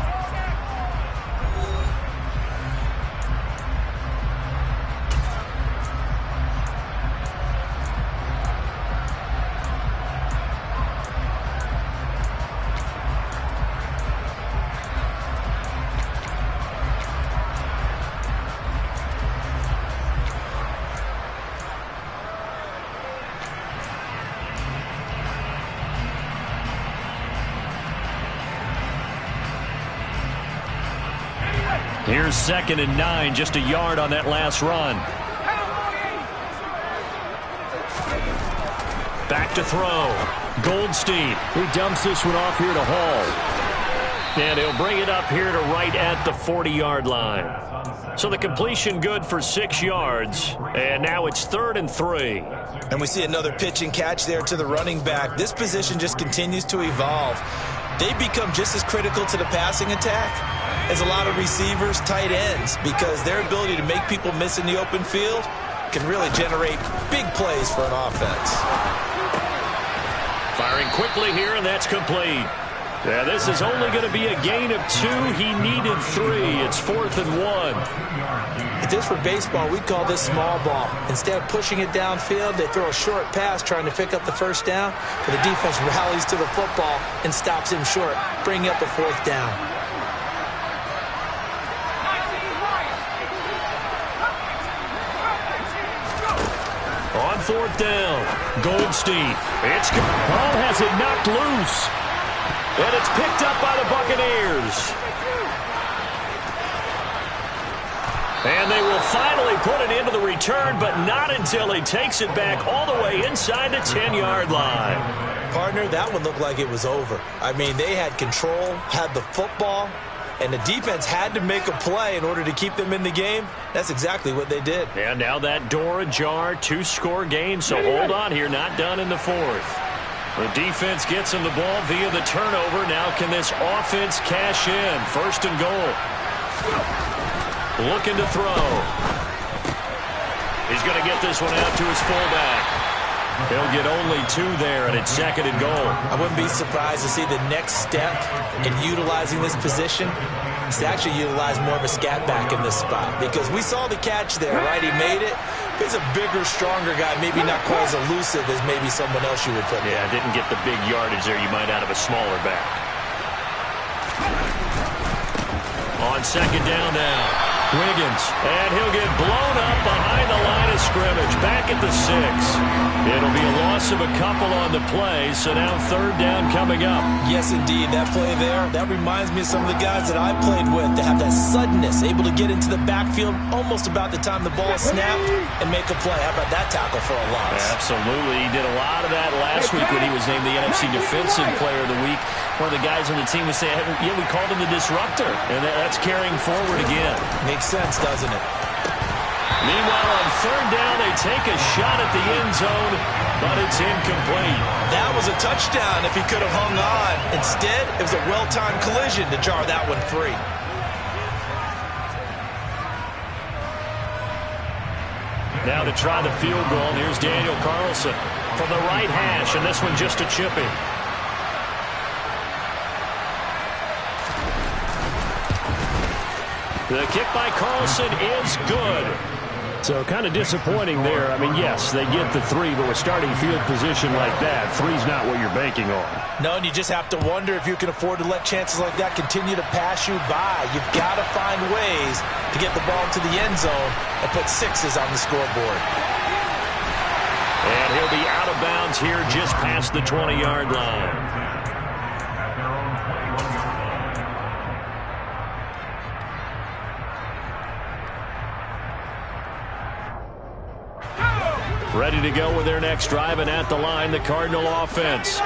Here's 2nd and 9, just a yard on that last run. Back to throw. Goldstein. He dumps this one off here to Hall. And he'll bring it up here to right at the 40-yard line. So the completion good for 6 yards. And now it's 3rd and 3. And we see another pitch and catch there to the running back. This position just continues to evolve. They become just as critical to the passing attack as a lot of receivers, tight ends, because their ability to make people miss in the open field can really generate big plays for an offense. Firing quickly here, and that's complete. Yeah, this is only going to be a gain of 2. He needed 3. It's 4th and 1. If this were baseball, we'd call this small ball. Instead of pushing it downfield, they throw a short pass trying to pick up the 1st down, but the defense rallies to the football and stops him short, bringing up a 4th down. On 4th down, Goldstein. Ball has it knocked loose. And it's picked up by the Buccaneers. And they will finally put it into the return, but not until he takes it back all the way inside the 10-yard line. Partner, that one looked like it was over. I mean, they had control, had the football, and the defense had to make a play in order to keep them in the game. That's exactly what they did. And now that door ajar, 2-score game, so hold on here, not done in the 4th. The defense gets him the ball via the turnover. Now can this offense cash in? 1st and goal. Looking to throw. He's going to get this one out to his fullback. He'll get only 2 there, and it's 2nd and goal. I wouldn't be surprised to see the next step in utilizing this position is to actually utilize more of a scat back in this spot, because we saw the catch there, right? He made it. He's a bigger, stronger guy, maybe not quite as elusive as maybe someone else you would put there. Yeah, didn't get the big yardage there you might out of a smaller back. On 2nd down now. Wiggins, and he'll get blown up behind the line of scrimmage, back at the 6. It'll be a loss of a couple on the play, so now 3rd down coming up. Yes, indeed. That play there, that reminds me of some of the guys that I played with that have that suddenness, able to get into the backfield almost about the time the ball snapped and make a play. How about that tackle for a loss? Absolutely. He did a lot of that last week when he was named the NFC Defensive Player of the Week. One of the guys on the team was saying, yeah, we called him the disruptor, and that's carrying forward again. Makes sense, doesn't it? Meanwhile, on 3rd down, they take a shot at the end zone, but it's incomplete. That was a touchdown if he could have hung on. Instead, it was a well-timed collision to jar that one free. Now to try the field goal, and here's Daniel Carlson from the right hash, and this one just a chipping. The kick by Carlson is good. So kind of disappointing there. I mean, yes, they get the 3, but with starting field position like that, 3's not what you're banking on. No, and you just have to wonder if you can afford to let chances like that continue to pass you by. You've got to find ways to get the ball to the end zone and put 6s on the scoreboard. And he'll be out of bounds here just past the 20-yard line. Ready to go with their next drive, and at the line, the Cardinal offense.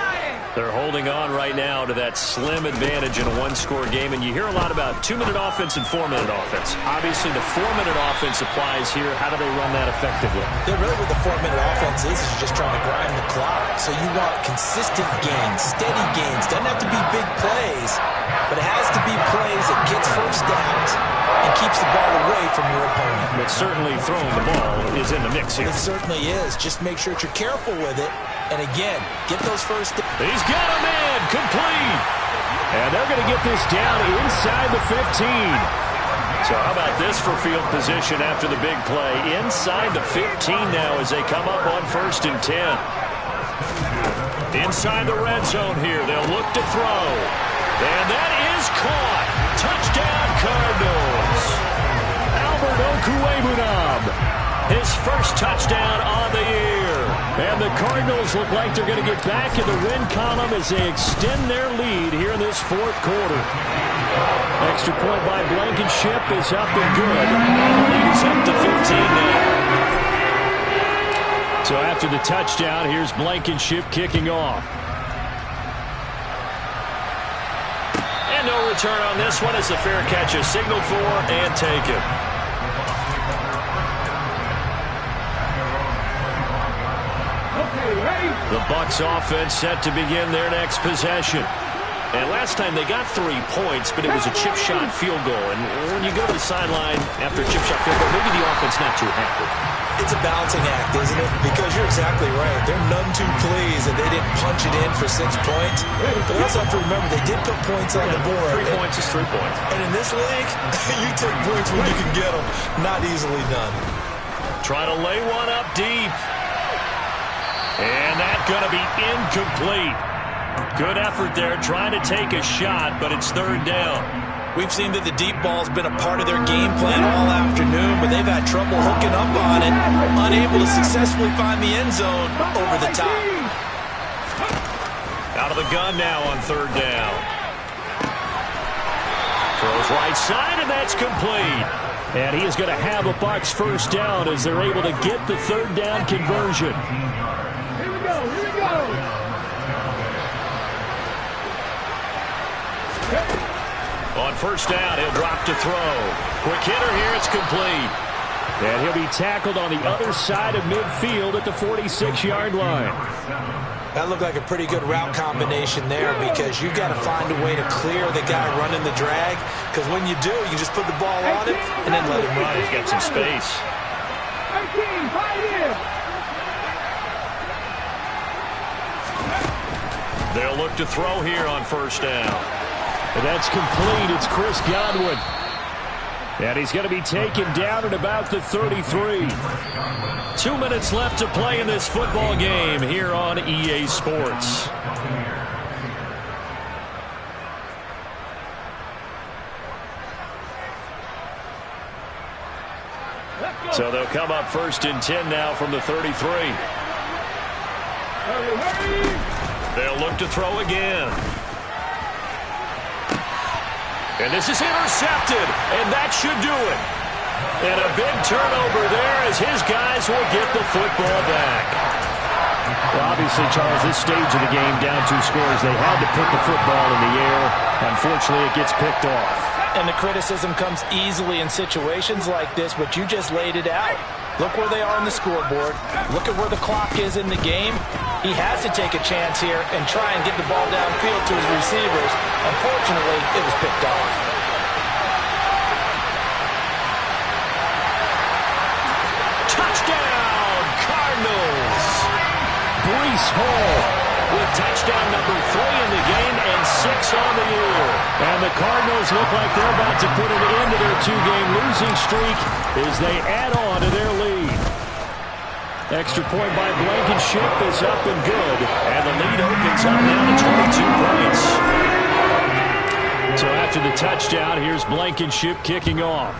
They're holding on right now to that slim advantage in a one-score game, and you hear a lot about 2-minute offense and 4-minute offense. Obviously, the 4-minute offense applies here. How do they run that effectively? Yeah, really what the 4-minute offense is you're just trying to grind the clock. So you want consistent gains, steady gains. Doesn't have to be big plays, but it has to be plays that gets first downs and keeps the ball away from your opponent. But certainly throwing the ball is in the mix here. It certainly is. Just make sure that you're careful with it. And again, get those first. He's got him in, complete. And they're going to get this down inside the 15. So how about this for field position after the big play? Inside the 15 now as they come up on 1st and 10. Inside the red zone here. They'll look to throw. And that is caught. Touchdown, Cardinals. Albert Okwuegbunam. His first touchdown on the year. And the Cardinals look like they're going to get back in the win column as they extend their lead here in this 4th quarter. Extra point by Blankenship is up and good. The lead is up to 15 now. So after the touchdown, here's Blankenship kicking off. And no return on this one as the fair catch is signaled for and taken. The Bucs offense set to begin their next possession. And last time they got 3 points, but it was a chip shot field goal. And when you go to the sideline after a chip shot field goal, maybe the offense not too happy. It's a balancing act, isn't it? Because you're exactly right. They're none too pleased that they didn't punch it in for 6 points. But also have to remember they did put points on the board. 3 points is 3 points. And in this league, you take points when you can get them. Not easily done. Try to lay one up deep. And that's going to be incomplete. Good effort there trying to take a shot, but it's 3rd down. We've seen that the deep ball's been a part of their game plan all afternoon, but they've had trouble hooking up on it, unable to successfully find the end zone over the top. Out of the gun now on 3rd down. Throws right side, and that's complete. And he is going to have a Bucs first down as they're able to get the 3rd down conversion. Here we go, here we go. On 1st down, he'll drop to throw. Quick hitter here, it's complete. And he'll be tackled on the other side of midfield at the 46-yard line. That looked like a pretty good route combination there because you've got to find a way to clear the guy running the drag. Because when you do, you just put the ball on him and then let him run. He's got some space. 18, right here. They'll look to throw here on 1st down. And that's complete. It's Chris Godwin. And he's going to be taken down at about the 33. 2 minutes left to play in this football game here on EA Sports. So they'll come up 1st and 10 now from the 33. They'll look to throw again. And this is intercepted, and that should do it. And a big turnover there as his guys will get the football back. Well, obviously, Charles, this stage of the game, down 2 scores, they had to put the football in the air. Unfortunately, it gets picked off. And the criticism comes easily in situations like this, but you just laid it out. Look where they are on the scoreboard. Look at where the clock is in the game. He has to take a chance here and try and get the ball downfield to his receivers. Unfortunately, it was picked off. Touchdown, Cardinals! Breece Hall with touchdown number 3 in the game and 6 on the year. And the Cardinals look like they're about to put an end to their 2-game losing streak as they add on to their lead. Extra point by Blankenship is up and good. And the lead opens up now to 22 points. So after the touchdown, here's Blankenship kicking off.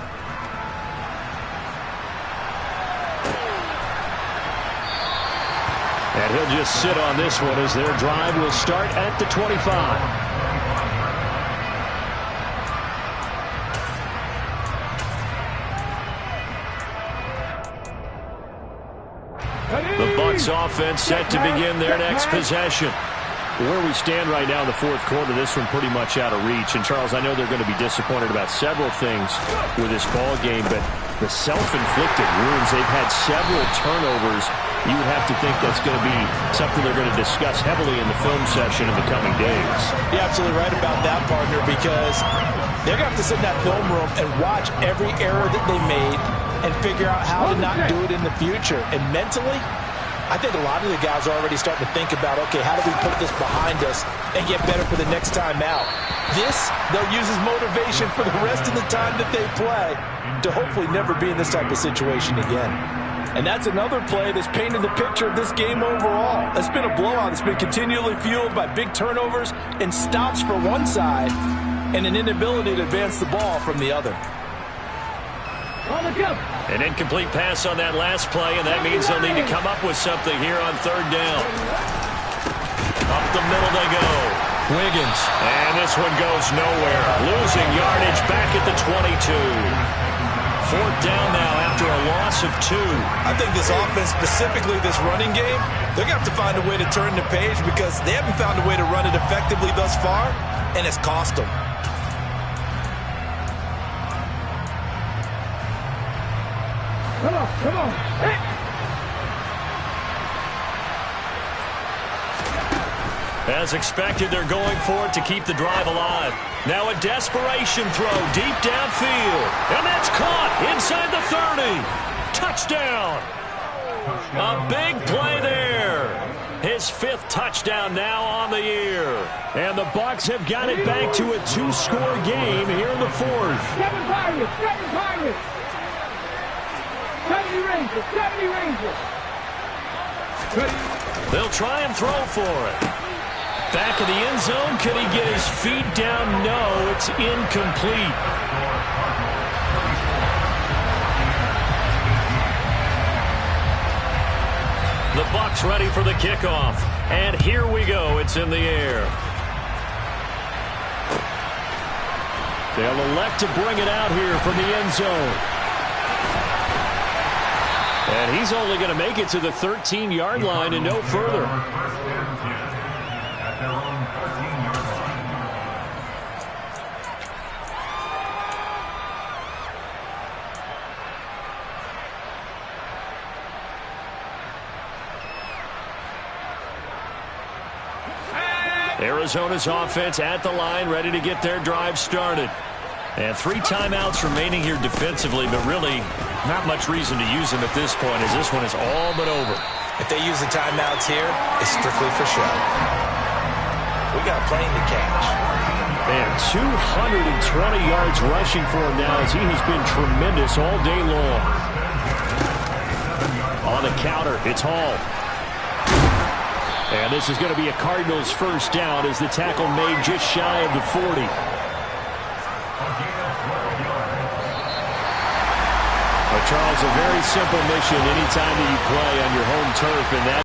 And he'll just sit on this one as their drive will start at the 25. The Bucs offense set to begin their next possession. Where we stand right now in the fourth quarter, this one pretty much out of reach. And, Charles, I know they're going to be disappointed about several things with this ball game, but the self-inflicted wounds, they've had several turnovers. You would have to think that's going to be something they're going to discuss heavily in the film session in the coming days. You're absolutely right about that, partner, because they're going to have to sit in that film room and watch every error that they made and figure out how to not do it in the future. And mentally, I think a lot of the guys are already starting to think about, okay, how do we put this behind us and get better for the next time out? This, they'll use as motivation for the rest of the time that they play to hopefully never be in this type of situation again. And that's another play that's painted the picture of this game overall. It's been a blowout. It's been continually fueled by big turnovers and stops for one side and an inability to advance the ball from the other. An incomplete pass on that last play, and that means they'll need to come up with something here on third down. Up the middle they go. Wiggins. And this one goes nowhere. Losing yardage back at the 22. Fourth down now after a loss of 2. I think this offense, specifically this running game, they're going to have to find a way to turn the page because they haven't found a way to run it effectively thus far, and it's cost them. Come on. Hey. As expected, they're going for it to keep the drive alive. Now a desperation throw deep downfield. And that's caught inside the 30. Touchdown. A big play there. His 5th touchdown now on the year. And the Bucs have got it back to a 2-score game here in the 4th. 7 Pirates. 70 Rangers. They'll try and throw for it. Back in the end zone. Could he get his feet down? No, it's incomplete. The Bucs ready for the kickoff. And here we go. It's in the air. They'll elect to bring it out here from the end zone. And he's only going to make it to the 13-yard line and no further. Arizona's offense at the line, ready to get their drive started. And 3 timeouts remaining here defensively, but really not much reason to use them at this point as this one is all but over. If they use the timeouts here, it's strictly for show. We got a plane to catch. Man, 220 yards rushing for him now as he has been tremendous all day long. On the counter, it's Hall. And this is going to be a Cardinals first down as the tackle made just shy of the 40. Well, Charles, a very simple mission anytime that you play on your home turf, and that